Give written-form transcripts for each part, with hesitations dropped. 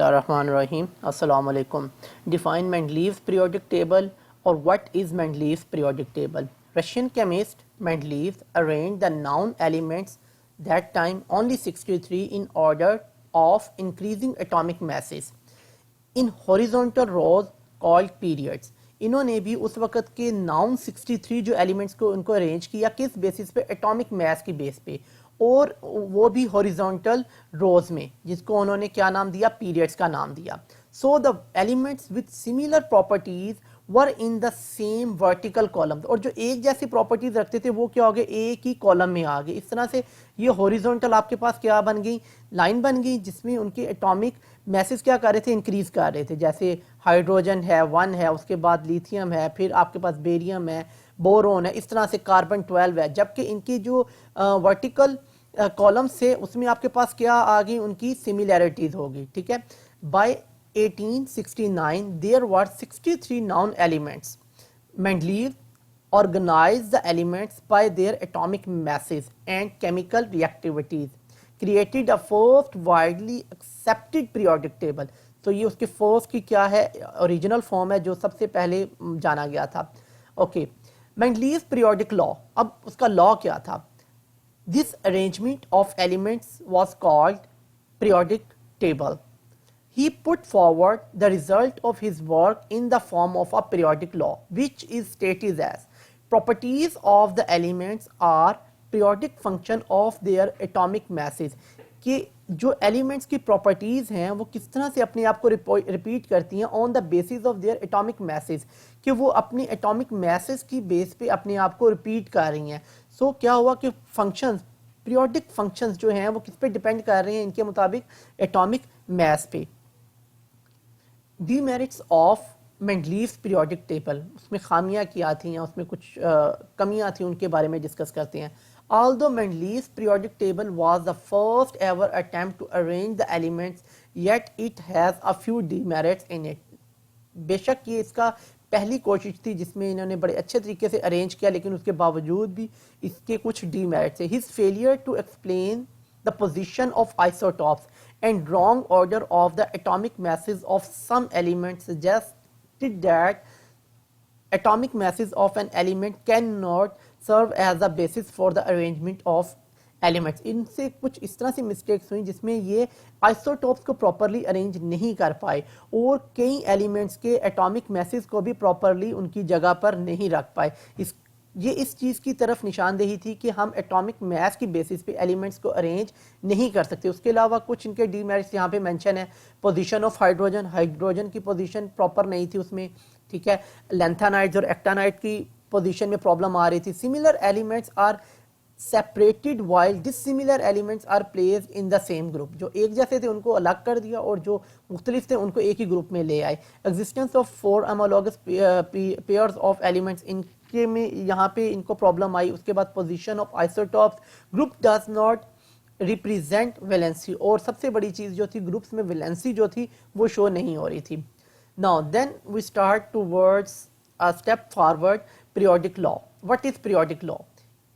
Rahim. Assalamu alaikum. Define Mendeleev's periodic table, or what is Mendeleev's periodic table? Russian chemist Mendeleev arranged the known elements that time only 63 in order of increasing atomic masses in horizontal rows called periods. इन्होंने भी उस वक़्त के noun 63 जो elements को उनको arrange किया किस बेसिस पे, एटॉमिक मास की बेस पे, और वो भी हॉरिजॉन्टल रोज में, जिसको उन्होंने क्या नाम दिया, पीरियड्स का नाम दिया. So the elements with similar properties were in the same vertical column, और जो एक जैसी प्रॉपर्टीज रखते थे वो क्या हो गए, एक ही कॉलम में आ गए. इस तरह से ये हॉरिजॉन्टल आपके पास क्या बन गई, लाइन बन गई, जिसमें उनके एटॉमिक मैसेज क्या कर रहे थे, इंक्रीज कर रहे थे. जैसे हाइड्रोजन है 1 है, उसके बाद लिथियम है, फिर आपके पास बेरियम है, बोरोन है, इस तरह से कार्बन 12 है. जबकि इनकी जो वर्टिकल कॉलम से उसमें आपके पास क्या आ गई, उनकी सिमिलैरिटीज होगी. ठीक है. By 1869 there were 63 known elements. Mendeleev organized the elements by their atomic masses and chemical reactivities, created a first widely accepted periodic table. तो ये उसके फर्स्ट की क्या है, ओरिजिनल फॉर्म है जो सबसे पहले जाना गया था. ओके. Mendeleev's periodic law, अब उसका लॉ क्या था. This arrangement of elements was called periodic table. He put forward the result of his work in the form of a periodic law, which is stated as properties of the elements are periodic function of their atomic masses. कि जो elements की properties हैं वो किस तरह से अपने आप को रिपीट करती हैं on the basis of their atomic message, कि वो अपनी एटॉमिक मैसेज की बेस पे अपने आप को रिपीट कर रही हैं. सो क्या हुआ कि फंक्शंस, पीरियोडिक फंक्शंस जो हैं वो किस पे डिपेंड कर रहे हैं, इनके मुताबिक एटॉमिक मैस पे. Demerits of Mendeleev's periodic table, उसमें खामियां क्या थी या उसमें कुछ कमियां थी, उनके बारे में डिस्कस करते हैं. Although Mendeleev's periodic table was the first ever attempt to arrange the elements, yet it has a few demerits in it. बेशक ये इसका पहली कोशिश थी जिसमें इन्होंने बड़े अच्छे तरीके से अरेंज किया, लेकिन उसके बावजूद भी इसके कुछ डीमेरिट्स है. His failure to explain the position of isotopes and wrong order of the atomic masses of some elements suggested that atomic masses of an element cannot serve as the basis for the arrangement of elements. इनसे कुछ इस तरह से mistakes हुई जिसमें ये isotopes को properly arrange नहीं कर पाए और कई एलिमेंट्स के एटॉमिक मैसेज को भी प्रॉपरली उनकी जगह पर नहीं रख पाए. इस चीज़ की तरफ निशानदेही थी कि हम एटॉमिक मैस की बेसिस पे एलिमेंट्स को अरेंज नहीं कर सकते. उसके अलावा कुछ इनके डीमेरिट्स यहाँ पे मेंशन है. पोजीशन ऑफ हाइड्रोजन की पोजीशन प्रॉपर नहीं थी उसमें. ठीक है. लैंथानाइड्स और एक्टानाइड की पोजीशन में प्रॉब्लम आ रही थी. Similar elements are separated while dissimilar elements are placed in the same group. जो एक जैसे थे उनको अलग कर दिया और जो मुख्तलिफ थे उनको एक ही ग्रुप में ले आए. Existence of 4 anomalous pairs of elements, इनके में यहाँ पे इनको प्रॉब्लम आई. उसके बाद position of isotopes, group does not represent valency, और सबसे बड़ी चीज़ जो थी ग्रुप्स में वैलेंसी जो थी वो शो नहीं हो रही थी. Now then we start towards a step forward. Periodic law. What is periodic law?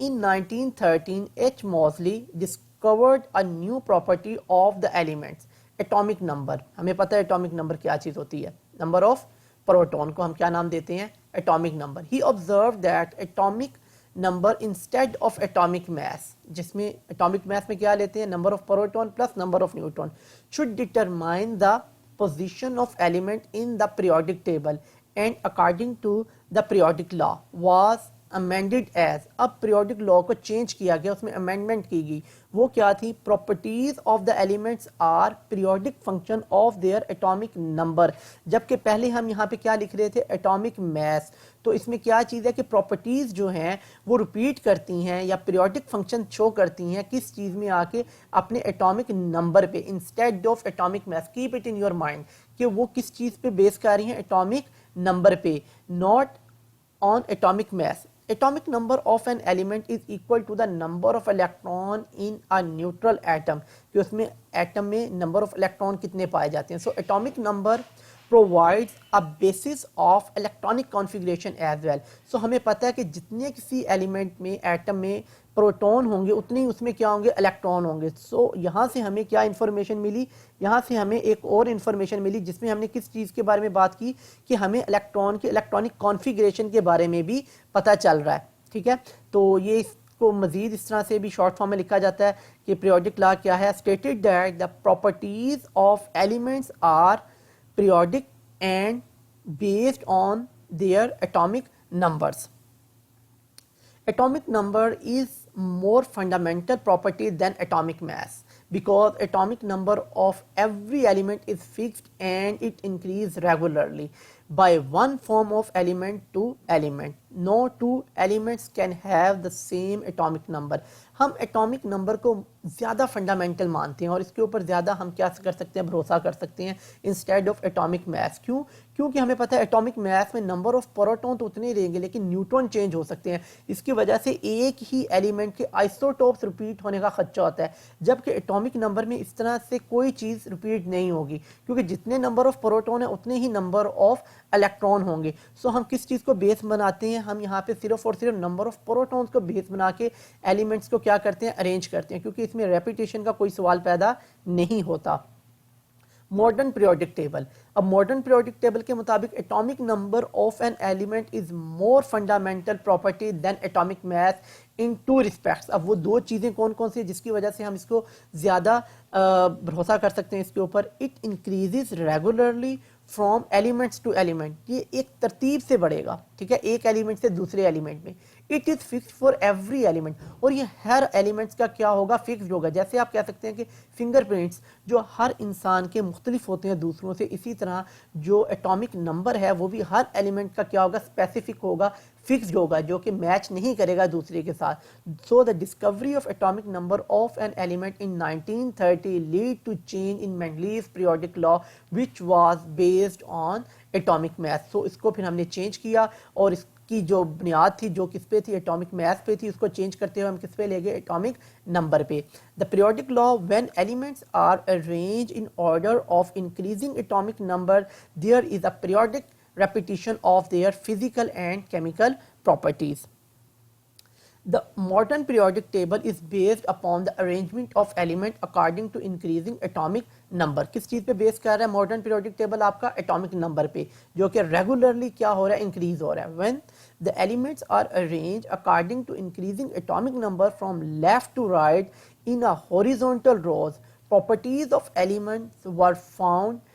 In 1913, H. Moseley discovered a new property of the elements, atomic number. हमें पता है atomic number क्या चीज़ होती है. Number of proton को हम क्या नाम देते हैं, atomic number. He observed that atomic number instead of atomic mass, जिसमें atomic mass में क्या लेते हैं, number of proton plus number of neutron, should determine the position of element in the periodic table, and according to the periodic law was amended as. अब periodic law को change किया गया, उसमें amendment की गई. वो क्या थी, properties of the elements are periodic function of their atomic number. जबकि पहले हम यहाँ पे क्या लिख रहे थे, atomic mass. तो इसमें क्या चीज़ है कि properties जो हैं वो repeat करती हैं या periodic function show करती हैं किस चीज़ में आके, अपने atomic number पे, instead of atomic mass. Keep it in your mind कि वो किस चीज़ पे बेस कर रही हैं, atomic number पे, not on atomic mass. Atomic number of an element is equal to the number of electron in a neutral atom, कि उसमें एटम में नंबर ऑफ इलेक्ट्रॉन कितने पाए जाते हैं. So atomic number provides a basis of electronic configuration as well. So हमें पता है कि जितने किसी एलिमेंट में एटम में प्रोटॉन होंगे उतने ही उसमें क्या होंगे, इलेक्ट्रॉन होंगे. सो यहाँ से हमें क्या इंफॉर्मेशन मिली, यहाँ से हमें एक और इंफॉर्मेशन मिली जिसमें हमने किस चीज़ के बारे में बात की कि हमें इलेक्ट्रॉन के इलेक्ट्रॉनिक कॉन्फ़िगरेशन के बारे में भी पता चल रहा है. ठीक है, तो ये इसको मज़ीद इस तरह से भी शॉर्ट फॉर्म में लिखा जाता है कि पीरियोडिक लॉ क्या है, stated that the properties of elements are periodic and based on their atomic numbers. Atomic number is more fundamental property than atomic mass because atomic number of every element is fixed and it increases regularly by one form of element to element. No two elements can have the same atomic number. हम atomic number को ज़्यादा fundamental मानते हैं और इसके ऊपर ज़्यादा हम क्या कर सकते हैं, भरोसा कर सकते हैं इंस्टेड ऑफ एटॉमिक मास. क्यों? क्योंकि हमें पता है एटॉमिक मास में नंबर ऑफ प्रोटॉन तो उतने ही रहेंगे लेकिन न्यूट्रॉन चेंज हो सकते हैं. इसकी वजह से एक ही एलिमेंट के आइसोटोप्स रिपीट होने का खदशा होता है, जबकि एटॉमिक नंबर में इस तरह से कोई चीज़ रिपीट नहीं होगी क्योंकि जितने नंबर ऑफ प्रोटॉन है उतने ही नंबर ऑफ इलेक्ट्रॉन होंगे. सो हम किस चीज़ को बेस बनाते हैं, हम यहाँ पे सिर्फ और सिर्फ नंबर ऑफ प्रोटॉन्स को बेस बना के एलिमेंट्स को क्या करते हैं, अरेंज करते हैं, क्योंकि इसमें रेपिटेशन का कोई सवाल पैदा नहीं होता. Modern periodic table. अब मॉडर्न पीरियोडिक टेबल के मुताबिक atomic number of an element is more fundamental property than atomic mass in two respects. अब वो दो चीज़ें कौन कौन सी है जिसकी वजह से हम इसको ज़्यादा भरोसा कर सकते हैं इसके ऊपर. It increases regularly from elements to element. ये एक तरतीब से बढ़ेगा, ठीक है, एक एलिमेंट से दूसरे एलिमेंट में. It is fixed for every element. और ये हर एलिमेंट्स का क्या होगा, फिक्स्ड होगा. जैसे आप कह सकते हैं कि फिंगरप्रिंट्स जो हर इंसान के मुख्तलिफ होते हैं दूसरों से, इसी तरह जो एटॉमिक नंबर है वो भी हर एलिमेंट का क्या होगा, स्पेसिफिक होगा, फिक्स्ड होगा, जो कि मैच नहीं करेगा दूसरे के साथ. So the discovery of atomic number of an element in 1930 lead to change in Mendeleev periodic law which was based on atomic mass. So इसको फिर हमने चेंज किया और इसकी जो बुनियाद थी जो किस पे थी, एटॉमिक मास पे थी, उसको चेंज करते हुए हम किस पे ले गए, एटॉमिक नंबर पे. The periodic law when elements are arranged in order of increasing atomic number there is a periodic repetition of their physical and chemical properties. The modern periodic table is based upon the arrangement of element according to increasing atomic number. किस चीज़ पे base कर रहा है modern periodic table आपका, atomic number पे, जो कि regularly क्या हो रहा है, इंक्रीज हो रहा है. When the elements are arranged according to increasing atomic number from left to right in a horizontal rows, properties of elements were found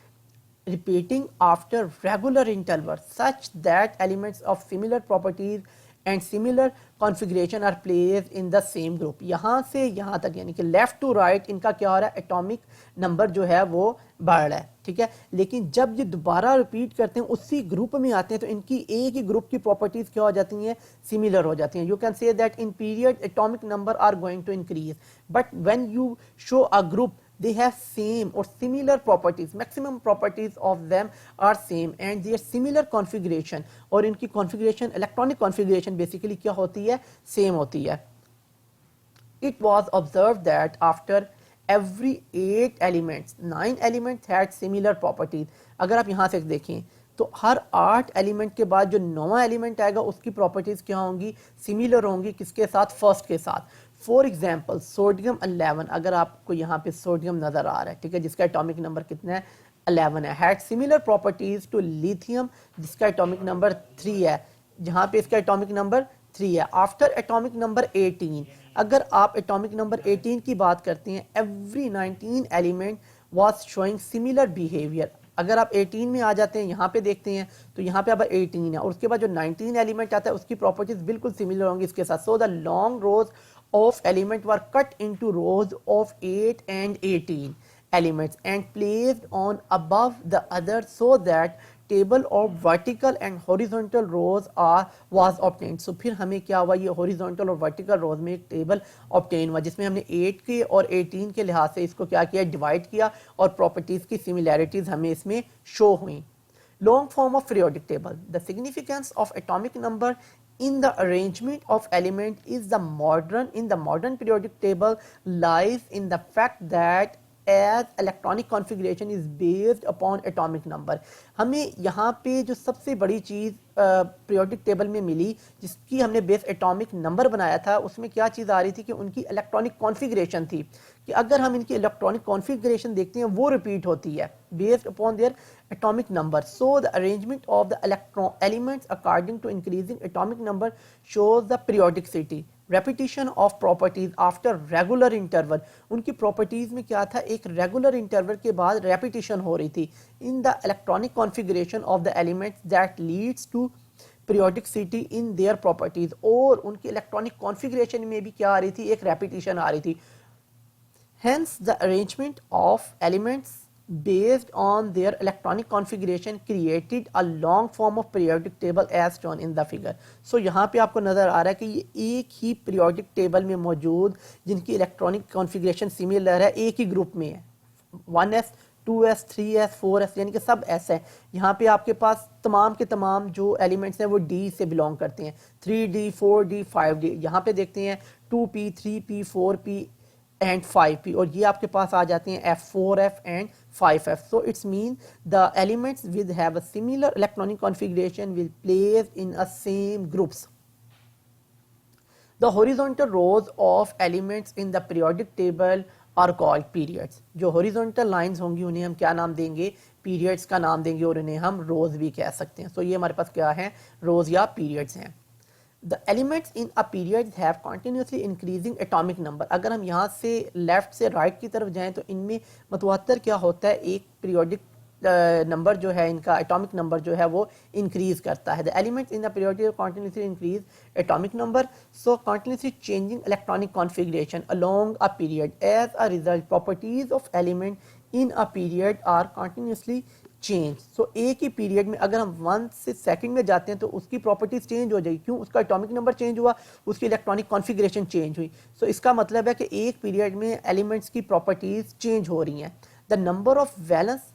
repeating after regular intervals such that elements of similar properties and similar configuration are placed in the same group. यहाँ से यहाँ तक यानी कि left to right इनका क्या हो रहा है, एटॉमिक नंबर जो है वो बढ़ रहा है, ठीक है. लेकिन जब ये दोबारा रिपीट करते हैं उसी ग्रुप में आते हैं तो इनकी एक ही ग्रुप की प्रॉपर्टीज क्या हो जाती हैं, सिमिलर हो जाती हैं. You can say that in period atomic number are going to increase, but when you show a group they have same or similar properties, maximum properties of them are same and their similar configuration, और इनकी configuration electronic configuration basically क्या होती है, same होती है. It was observed that after every 8 elements 9 elements had similar properties. अगर आप यहाँ से देखें तो हर 8 एलिमेंट के बाद जो 9वां एलिमेंट आएगा उसकी प्रॉपर्टीज क्या होंगी, सिमिलर होंगी. किसके साथ, फर्स्ट के साथ. फॉर एग्जाम्पल सोडियम 11, अगर आपको यहाँ पे सोडियम नजर आ रहा है, ठीक है, जिसका एटॉमिक नंबर कितना है, 11 है, had similar properties to lithium जिसका एटॉमिक नंबर 3 है, जहाँ पे इसका एटॉमिक नंबर 3 है. आफ्टर एटॉमिक नंबर 18, अगर आप एटॉमिक नंबर 18 की बात करते हैं, every 19 element was showing similar behaviour. अगर आप 18 में आ जाते हैं, यहाँ पे देखते हैं तो यहाँ पे अब 18 है और उसके बाद जो 19 एलिमेंट आता है उसकी प्रॉपर्टीज बिल्कुल सिमिलर होंगी इसके साथ. So the long rows of element were cut into rows of 8 and 18 elements and placed on above the other so that table of vertical and horizontal rows was obtained. So फिर हमें क्या हुआ, ये horizontal और vertical rows में एक table obtain हुआ जिसमें हमने 8 के और 18 के लिहाज से इसको क्या किया, डिवाइड किया और प्रॉपर्टीज की सिमिलैरिटीज हमें इसमें शो हुई. Long form of periodic table. The significance of atomic number in the arrangement of element is the modern periodic table lies in the fact that as electronic configuration is based upon atomic number. हमें यहाँ पे जो सबसे बड़ी चीज़ periodic table में मिली जिसकी हमने base atomic number बनाया था, उसमें क्या चीज़ आ रही थी कि उनकी इलेक्ट्रॉनिक कॉन्फ़िगरेशन थी, कि अगर हम इनकी इलेक्ट्रॉनिक कॉन्फ़िगरेशन देखते हैं वो रिपीट होती है based upon their atomic number. So the arrangement of the electron elements according to increasing atomic number shows the periodicity. Repetition of properties after regular interval. उनकी properties में क्या था, एक regular interval के बाद repetition हो रही थी in the electronic configuration of the elements that leads to periodicity in their properties. और उनकी electronic configuration में भी क्या आ रही थी, एक repetition आ रही थी. Hence the arrangement of elements based on their electronic configuration created a long form of periodic table as shown in the figure. So यहाँ पे आपको नज़र आ रहा है कि ये एक ही periodic table में मौजूद जिनकी electronic configuration similar है, एक ही ग्रुप में है, 1s 2s 3s 4s, यानी कि सब s है. यहाँ पे आपके पास तमाम के तमाम जो एलिमेंट्स हैं वो d से बिलोंग करते हैं, 3d 4d 5d. यहाँ पे देखते हैं 2p 3p 4p and 5p, और ये आपके पास आ जाते हैं f 4f and 5f. So it's mean the elements will have a similar electronic configuration will place in a same groups. The horizontal rows of elements in the periodic table are called periods. जो horizontal lines होंगी उन्हें हम क्या नाम देंगे, periods का नाम देंगे, और उन्हें हम rows भी कह सकते हैं. So ये हमारे पास क्या है, rows या periods हैं. The elements in a period have continuously increasing atomic number. अगर हम यहाँ से लेफ्ट से राइट की तरफ जाएं तो इनमें मतवातर क्या होता है, एक पीरियोडिक नंबर जो है इनका एटॉमिक नंबर जो है वो इंक्रीज करता है. The elements in the periodic continuously increase atomic number, so continuously changing electronic configuration along a period. As a result, properties of element in a period are continuously change. So एक ही period में अगर हम 1 से second में जाते हैं तो उसकी प्रॉपर्टीज चेंज हो जाएगी. क्यों, उसका एटॉमिक नंबर चेंज हुआ, उसकी इलेक्ट्रॉनिक कॉन्फ़िगरेशन चेंज हुई. सो इसका मतलब है कि एक पीरियड में एलिमेंट्स की प्रॉपर्टीज चेंज हो रही हैं. The number of valence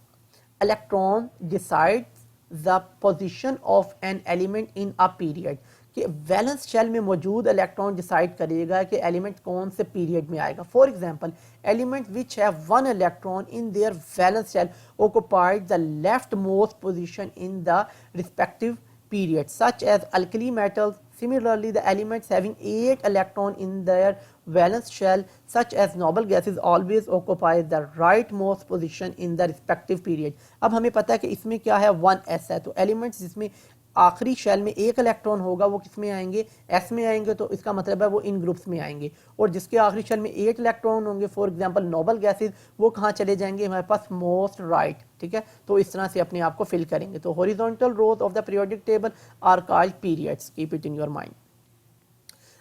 electron decides the position of an element in a period, कि वैलेंस शेल में मौजूद इलेक्ट्रॉन डिसाइड करेगा कि एलिमेंट कौन से पीरियड में आएगा. For example, element which have one electron in their valence shell occupied the leftmost position in the respective period, such as alkali metals. Similarly, the elements having 8 electrons in their valence shell, such as noble gases, always occupy the rightmost position in the respective period. अब हमें पता है कि इसमें क्या है, 1s है, तो एलिमेंट्स जिसमें आखिरी शेल में एक इलेक्ट्रॉन होगा वो किस में आएंगे, एस में आएंगे, तो इसका मतलब है वो इन ग्रुप्स में आएंगे. और जिसके आखिरी शेल में 8 इलेक्ट्रॉन होंगे, फॉर एग्जांपल नोबल गैसेस, वो कहाँ चले जाएंगे, हमारे पास मोस्ट राइट. ठीक है, तो इस तरह से अपने आप को फिल करेंगे. तो horizontal rows of the periodic table are called periods. Keep it in your mind.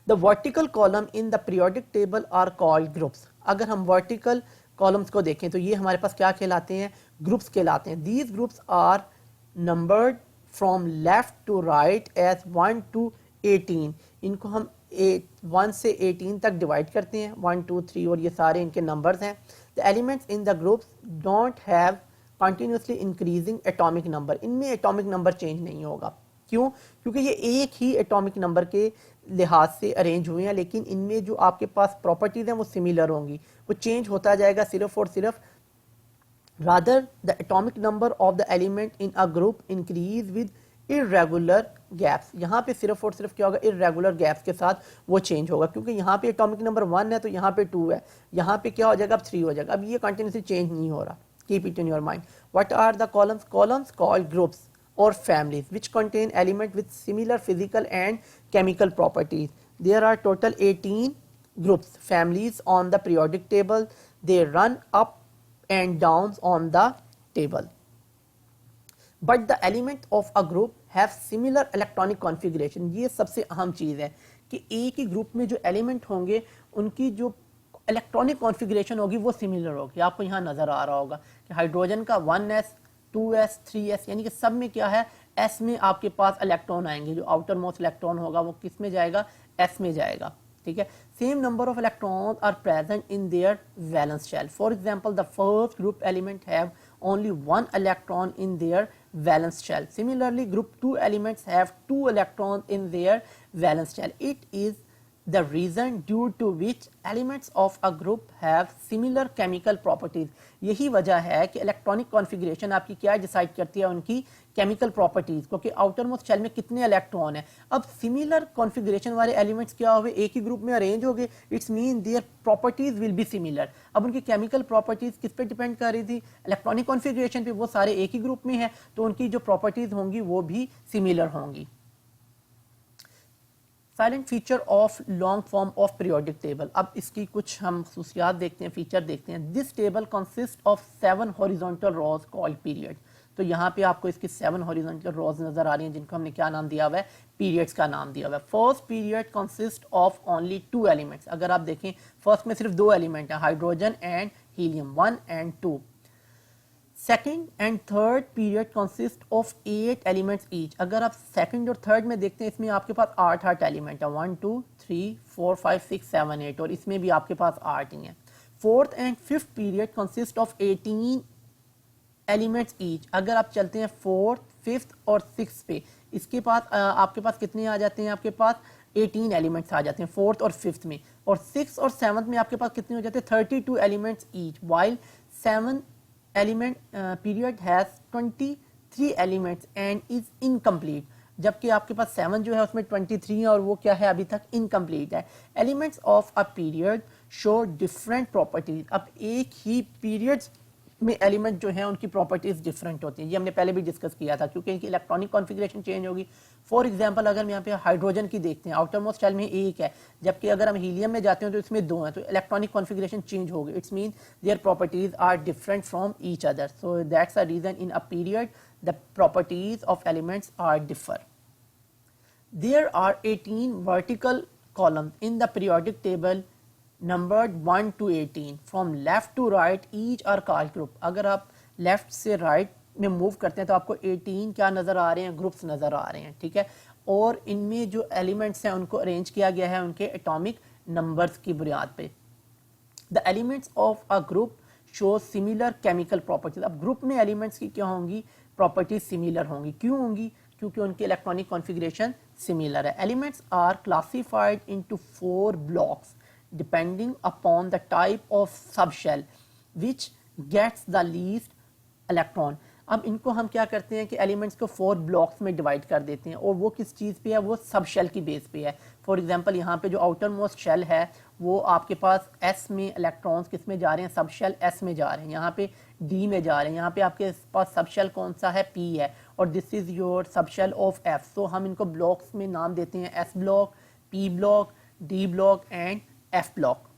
The vertical column in the periodic table are called groups. अगर हम वर्टिकल कॉलम्स को देखें तो ये हमारे पास क्या कहलाते हैं, ग्रुप्स कहलाते हैं. These groups are numbered from left to right as 1 to 18. इनको हम 1 से 18 तक डिवाइड करते हैं, 1 2 3, और ये सारे इनके नंबर्स हैं. The elements in the groups don't have continuously increasing atomic number. इनमें एटॉमिक नंबर चेंज नहीं होगा. क्यों, क्योंकि ये एक ही एटॉमिक नंबर के लिहाज से अरेंज हुए हैं, लेकिन इनमें जो आपके पास प्रॉपर्टीज हैं वो सिमिलर होंगी, वो चेंज होता जाएगा सिर्फ और सिर्फ. Rather, the atomic number of the element in a group increase with irregular gaps. यहाँ पे सिर्फ और सिर्फ क्या होगा, irregular gaps के साथ वो चेंज होगा. क्योंकि यहाँ पे एटॉमिक नंबर 1 है तो यहाँ पे 2 है, यहाँ पे क्या हो जाएगा, अब 3 हो जाएगा. अब ये कंटिन्यूसली चेंज नहीं हो रहा. Keep it in your mind. What are the columns? Columns called groups or families which contain elements with similar physical and chemical properties. There are total 18 groups, families on the periodic table. They run up and downs on the table, but the element of a group have similar electronic configuration. ये सबसे अहम चीज़ है कि एक ही group में जो element होंगे उनकी जो इलेक्ट्रॉनिक कॉन्फ़िगरेशन होगी वो सिमिलर होगी. आपको यहाँ नज़र आ रहा होगा कि हाइड्रोजन का 1s 2s 3s, यानी कि सब में क्या है, s में आपके पास इलेक्ट्रॉन आएंगे. जो आउटर मोस्ट इलेक्ट्रॉन होगा वो किस में जाएगा, s में जाएगा. ठीक है, same number of electrons are present in their valence shell. For example, the first group element have only 1 electron in their valence shell. Similarly, group 2 elements have 2 electrons in their valence shell. It is the reason due to which elements of a group have similar chemical properties। यही वजह है कि electronic configuration आपकी क्या decide करती है उनकी chemical properties, क्योंकि आउटर मोस्ट शेल में कितने इलेक्ट्रॉन है। अब सिमिलर कॉन्फ़िगरेशन वाले एलिमेंट्स क्या हुए, एक ही ग्रुप में अरेंज हो गए, it's mean their properties will be similar. अब उनकी केमिकल प्रॉपर्टीज किस पे डिपेंड कर रही थी, इलेक्ट्रॉनिक कॉन्फ़िगरेशन पे। वो सारे एक ही ग्रुप में है तो उनकी जो प्रॉपर्टीज होंगी वो भी सिमिलर होंगी। Silent feature of long form of periodic table. अब इसकी कुछ हम खसूसियात देखते हैं, फीचर देखते हैं। This table consist of 7 horizontal rows called period. तो यहाँ पे आपको इसकी 7 हॉरिजॉन्टल रॉज नजर आ रही हैं जिनको हमने क्या नाम दिया हुआ है, पीरियड्स का नाम दिया हुआ है। First period consist of only 2 elements. अगर आप देखें फर्स्ट में सिर्फ 2 एलिमेंट है, hydrogen and helium, 1 and 2। Second and third period consist of 8 elements each. अगर आप सेकंड और थर्ड में देखते हैं इसमें आपके पास 8 एलिमेंट है, 1 2 3 4 5 6 7 8, और इसमें भी आपके पास 8 ही है। Fourth and fifth period consist of 18 elements each. अगर आप चलते हैं फोर्थ, फिफ्थ और सिक्स पे, इसके पास आपके पास कितने आ जाते हैं, आपके पास 18 एलिमेंट्स आ जाते हैं फोर्थ और फिफ्थ में। और सिक्स और सेवंथ में आपके पास कितने हो जाते हैं, 32 elements each. While 7 element period has 23 elements and is incomplete. जबकि आपके पास 7 जो है उसमें 23 है और वो क्या है, अभी तक इनकम्प्लीट है। Elements of a period show different properties. अब एक ही पीरियड्स में एलिमेंट जो है उनकी प्रॉपर्टीज डिफरेंट होती हैं, ये हमने पहले भी डिस्कस किया था, क्योंकि इनकी इलेक्ट्रॉनिक कॉन्फ़िगरेशन चेंज होगी। फॉर एग्जांपल अगर हम यहाँ पे हाइड्रोजन की देखते हैं, आउटर मोस्ट शेल में एक है, जबकि अगर हम हीलियम में जाते हैं तो इसमें 2 हैं, तो इलेक्ट्रॉनिक कॉन्फ़िगरेशन चेंज होगी। It's mean their properties are different from each other, so that's a reason in a period the properties of elements are differ. There are 18 vertical columns in the periodic table numbered 1 to 18. From left to right each are called group. अगर आप left से right में move करते हैं तो आपको 18 क्या नज़र आ रहे हैं, ग्रुप्स नज़र आ रहे हैं, ठीक है। और इनमें जो एलिमेंट्स हैं उनको अरेंज किया गया है उनके एटॉमिक नंबर्स की बुनियाद पे। The elements of a group show similar chemical properties. अब ग्रुप में एलिमेंट्स की क्या होंगी, प्रॉपर्टीज सिमिलर होंगी। क्यों होंगी, क्योंकि उनकी इलेक्ट्रॉनिक कॉन्फ़िगरेशन सिमिलर है। Elements are classified into 4 blocks depending upon the type of subshell which gets the least electron. अब इनको हम क्या करते हैं कि एलिमेंट्स को 4 ब्लॉक्स में डिवाइड कर देते हैं, और वो किस चीज़ पे है, वो सब शेल की बेस पे है। फॉर एग्जांपल यहाँ पे जो आउटर मोस्ट शेल है वो आपके पास एस में इलेक्ट्रॉन्स किस में जा रहे हैं, सब शेल एस में जा रहे हैं, यहाँ पे डी में जा रहे हैं, यहाँ पे आपके पास सब शेल कौन सा है, पी है, और this is your sub shell of F. So हम इनको ब्लॉक्स में नाम देते हैं, S block, P block, D block and F block.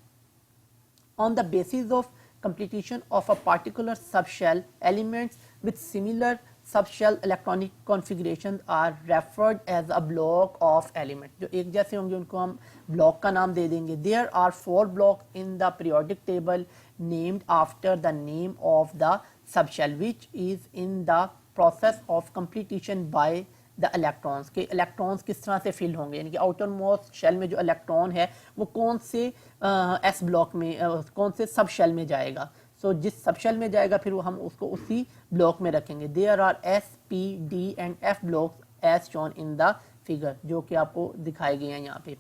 On the basis of completion of a particular subshell, elements with similar subshell electronic configurations are referred as a block of element। जो एक जैसे होंगे उनको हम block का नाम दे देंगे। There are 4 blocks in the periodic table named after the name of the subshell which is in the process of completion by the electrons के इलेक्ट्रॉन्स किस तरह से फिल होंगे, यानी कि आउटर मोस्ट शेल में जो इलेक्ट्रॉन है वो कौन से एस ब्लॉक में कौन से सब शेल में जाएगा। सो जिस सब शेल में जाएगा फिर वो हम उसको उसी ब्लॉक में रखेंगे। There are S P D and F blocks as shown in the figure, जो कि आपको दिखाए गए हैं यहाँ पे।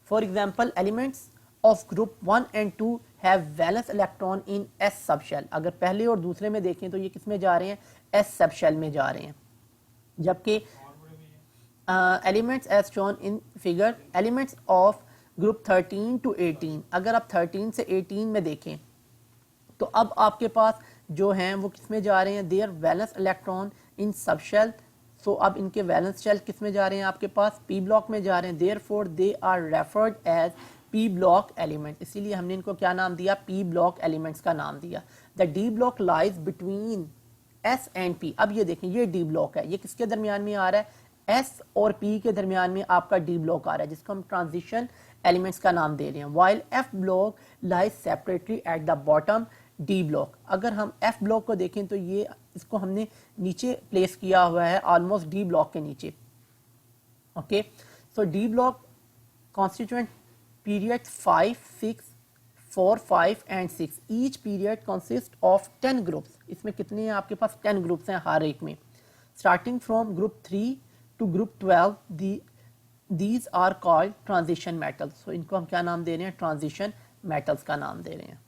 For example elements of group 1 and 2 have valence electron in S subshell. अगर पहले और दूसरे में देखें तो ये किस में जा रहे हैं, एस सब शेल में जा रहे हैं। जबकि elements as shown in figure, elements of group 13 to 18, अगर आप 13 से 18 में देखें तो अब आपके पास जो हैं वो किस में जा रहे हैं, देयर वैलेंस इलेक्ट्रॉन इन सब शेल। सो अब इनके वैलेंस शेल किस में जा रहे हैं, आपके पास पी ब्लॉक में जा रहे हैं। Therefore they are referred as P block element, इसीलिए हमने इनको क्या नाम दिया, पी ब्लॉक एलिमेंट्स का नाम दिया। The D block lies between S and P. अब ये देखें ये डी ब्लॉक है, ये किसके दरमियान में आ रहा है, एस और पी के दरमियान में आपका डी ब्लॉक आ रहा है, जिसको हम ट्रांजिशन एलिमेंट्स का नाम दे रहे हैं। While F block lies separately at the bottom D block. अगर हम एफ ब्लॉक को देखें तो ये इसको हमने नीचे प्लेस किया हुआ है, ऑलमोस्ट डी ब्लॉक के नीचे। Okay, so D block constituent period 5, 6, 4, 5 and 6। Each period consist of 10 groups. इसमें कितने हैं आपके पास, 10 ग्रुप्स हैं हर एक में। Starting from group 3 to group 12, the these are called transition metals. तो इनको हम क्या नाम दे रहे हैं? ट्रांजिशन मेटल्स का नाम दे रहे हैं।